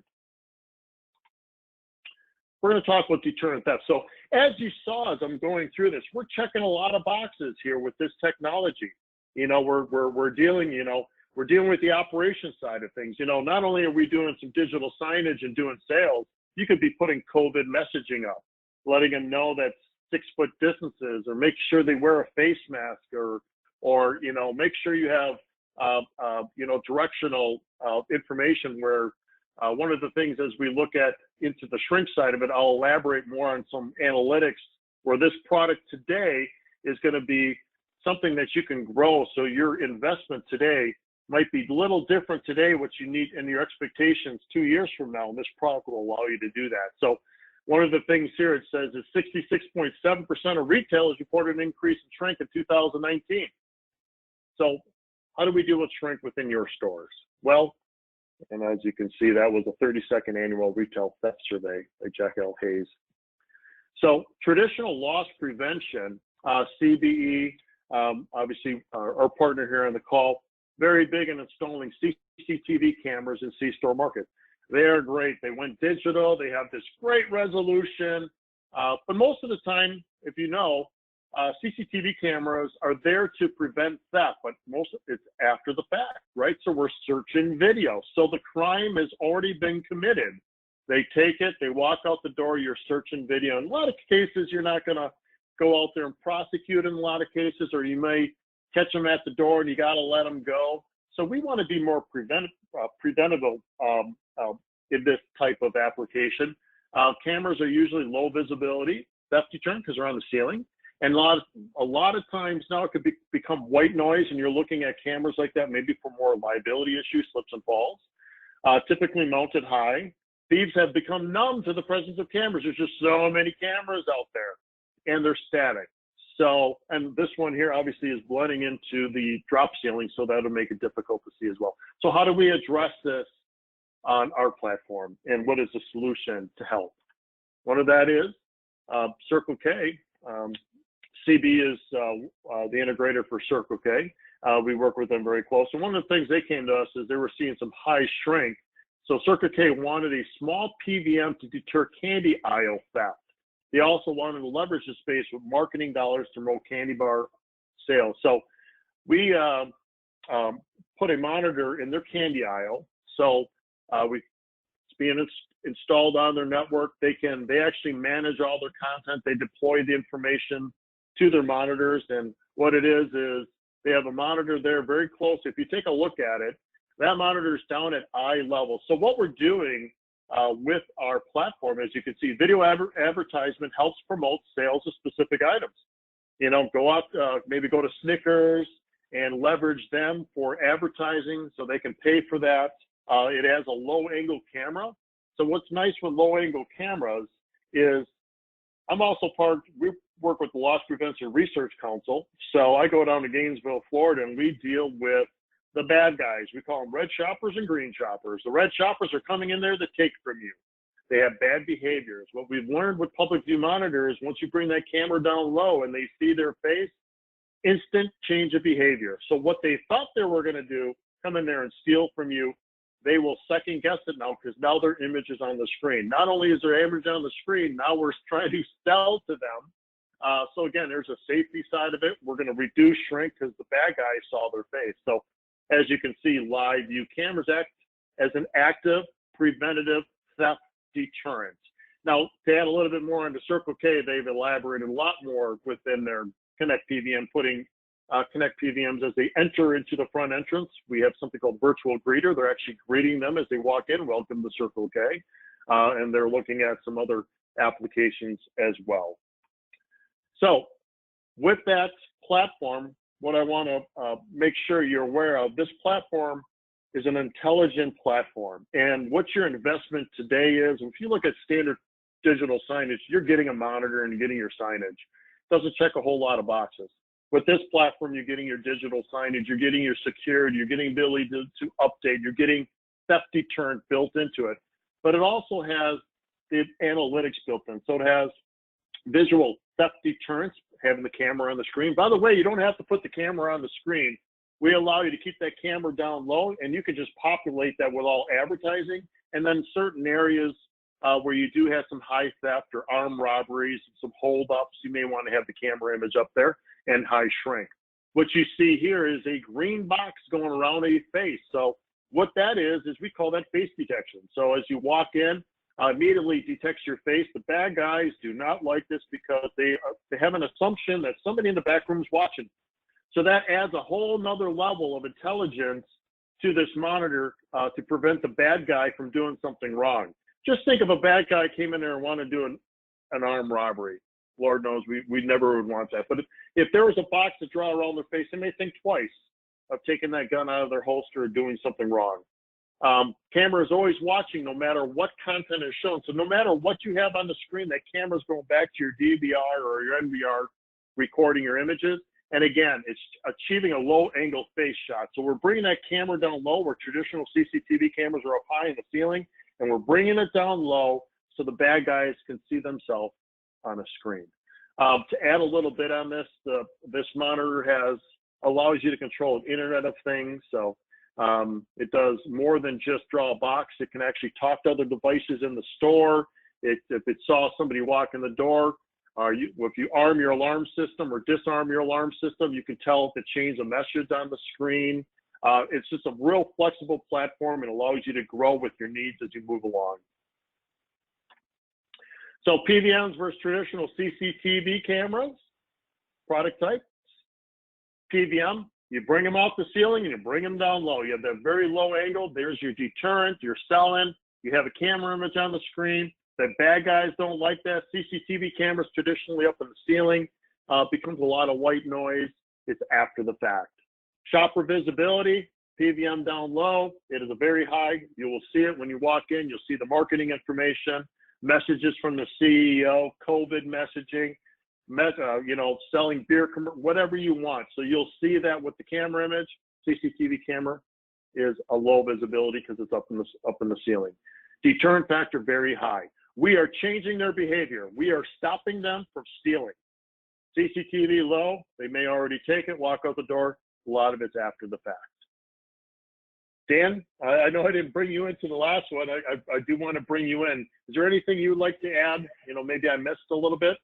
We're going to talk about deterrent theft. So as you saw, as I'm going through this, we're checking a lot of boxes here with this technology. We're dealing, we're dealing with the operations side of things. Not only are we doing some digital signage and doing sales, you could be putting COVID messaging up, letting them know that 6-foot distances, or make sure they wear a face mask, or make sure you have directional information where one of the things as we look at into the shrink side of it, I'll elaborate more on some analytics where this product today is going to be something that you can grow. So your investment today might be a little different today, what you need and your expectations 2 years from now, and this product will allow you to do that. So One of the things here it says is 66.7% of retailers reported an increase in shrink in 2019. So how do we deal with shrink within your stores? Well, and as you can see, that was a 32nd annual retail theft survey by Jack L. Hayes. So traditional loss prevention, CBE, obviously our partner here on the call, very big in installing CCTV cameras in C-store markets. They are great. They went digital. They have this great resolution. But most of the time, if you know, CCTV cameras are there to prevent theft, but it's after the fact, right? So we're searching video. So the crime has already been committed. They take it, they walk out the door, you're searching video. In a lot of cases, you're not going to go out there and prosecute in a lot of cases, or you may catch them at the door and you got to let them go. So we want to be more preventable in this type of application. Cameras are usually low visibility, theft deterrent, because they're on the ceiling. And a lot of times now it could become white noise, and you're looking at cameras like that maybe for more liability issues, slips and falls. Typically mounted high. Thieves have become numb to the presence of cameras. There's just so many cameras out there, and they're static. So, and this one here obviously is blending into the drop ceiling, so that'll make it difficult to see as well. So how do we address this on our platform, and what is the solution to help? One of that is Circle K. CB is the integrator for Circle K. We work with them very close. And one of the things they came to us is they were seeing some high shrink. So Circle K wanted a small PVM to deter candy aisle theft. They also wanted to leverage the space with marketing dollars to promote candy bar sales. So we put a monitor in their candy aisle. So it's being installed on their network. They actually manage all their content. They deploy the information to their monitors. And what it is they have a monitor there very close. If you take a look at it, that monitor is down at eye level. So what we're doing with our platform, as you can see, video advertisement helps promote sales of specific items. You know, go out, maybe go to Snickers and leverage them for advertising so they can pay for that. It has a low angle camera. So what's nice with low angle cameras is we work with the Loss Prevention Research Council. So I go down to Gainesville, Florida, and we deal with the bad guys. We call them red shoppers and green shoppers. The red shoppers are coming in there to take from you. They have bad behaviors. What we've learned with public view monitors, once you bring that camera down low and they see their face, instant change of behavior. So what they thought they were going to do, come in there and steal from you, they will second guess it now, because now their image is on the screen. Not only is their image on the screen, now we're trying to sell to them. So again, there's a safety side of it. We're going to reduce shrink because the bad guys saw their face. So as you can see, live view cameras act as an active preventative theft deterrent. Now, to add a little bit more into Circle K, they've elaborated a lot more within their Connect PVM, putting Connect PVMs as they enter into the front entrance. We have something called virtual greeter. They're actually greeting them as they walk in. Welcome to Circle K. And they're looking at some other applications as well. So with that platform, what I want to make sure you're aware of, this platform is an intelligent platform. And what your investment today is, if you look at standard digital signage, you're getting a monitor and getting your signage. Doesn't check a whole lot of boxes. With this platform, you're getting your digital signage, you're getting your security, you're getting ability to update, you're getting theft deterrent built into it. But it also has the analytics built in. So it has visual theft deterrence, having the camera on the screen. By the way, you don't have to put the camera on the screen. We allow you to keep that camera down low, and you can just populate that with all advertising. And then certain areas where you do have some high theft or armed robberies, some holdups, you may want to have the camera image up there, and high shrink. What you see here is a green box going around a face. So what that is we call that face detection. So as you walk in, immediately detects your face. The bad guys do not like this because they have an assumption that somebody in the back room is watching. So that adds a whole nother level of intelligence to this monitor to prevent the bad guy from doing something wrong. Just think if a bad guy came in there and wanted to do an armed robbery. Lord knows we never would want that. But if there was a box to draw around their face, they may think twice of taking that gun out of their holster or doing something wrong. Camera is always watching no matter what content is shown. So no matter what you have on the screen, that camera is going back to your DVR or your NVR, recording your images. And again, it's achieving a low angle face shot. So we're bringing that camera down low where traditional CCTV cameras are up high in the ceiling, and we're bringing it down low so the bad guys can see themselves on a screen. To add a little bit on this, this monitor allows you to control an Internet of Things. So it does more than just draw a box. It can actually talk to other devices in the store. If it saw somebody walk in the door, if you arm your alarm system or disarm your alarm system, you can tell if it changed a message on the screen. It's just a real flexible platform and allows you to grow with your needs as you move along. So PVMs versus traditional CCTV cameras, product types. PVM, you bring them off the ceiling and you bring them down low. You have that very low angle. There's your deterrent, your sell-in. You have a camera image on the screen. The bad guys don't like that. CCTV cameras traditionally up in the ceiling becomes a lot of white noise. It's after the fact. Shopper visibility, PVM down low. It is a very high. You will see it when you walk in. You'll see the marketing information, messages from the CEO, COVID messaging, selling beer, whatever you want. So you'll see that with the camera image. CCTV camera is a low visibility because it's up in the ceiling. Deterrent factor very high. We are changing their behavior. We are stopping them from stealing. CCTV low, they may already take it, walk out the door. A lot of it's after the fact. Dan, I know I didn't bring you into the last one. I do want to bring you in. Is there anything you would like to add? Maybe I missed a little bit.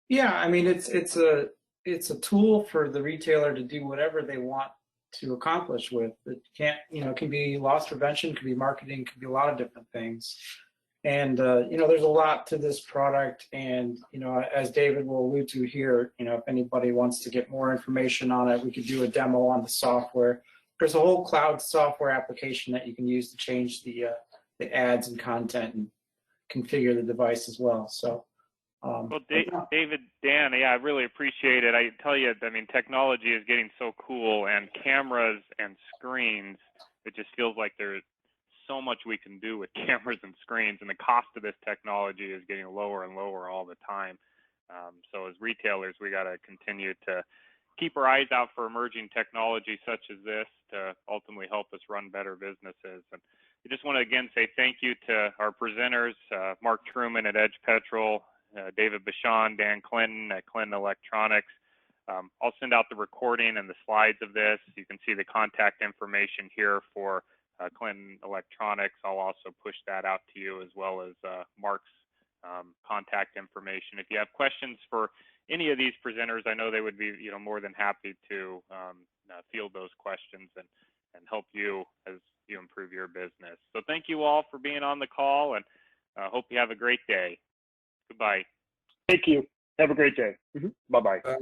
Yeah, I mean, it's a tool for the retailer to do whatever they want to accomplish with. It can't, it can be loss prevention, it can be marketing, it can be a lot of different things. And, there's a lot to this product. And, as David will allude to here, if anybody wants to get more information on it, we could do a demo on the software. There's a whole cloud software application that you can use to change the ads and content and configure the device as well. So, well, David, Dan, yeah, I really appreciate it. I tell you, technology is getting so cool, and cameras and screens, it just feels like there's so much we can do with cameras and screens, and the cost of this technology is getting lower and lower all the time. So as retailers, we got to continue to keep our eyes out for emerging technology such as this to ultimately help us run better businesses. And I just want to again say thank you to our presenters, Mark Truman at Edge Petrol, David Bachand, Dan Clinton at Clinton Electronics. I'll send out the recording and the slides of this. You can see the contact information here for Clinton Electronics. I'll also push that out to you, as well as Mark's contact information. If you have questions for any of these presenters, I know they would be more than happy to field those questions and help you as you improve your business. So thank you all for being on the call, and hope you have a great day. Goodbye. Thank you. Have a great day. Bye-bye. Bye.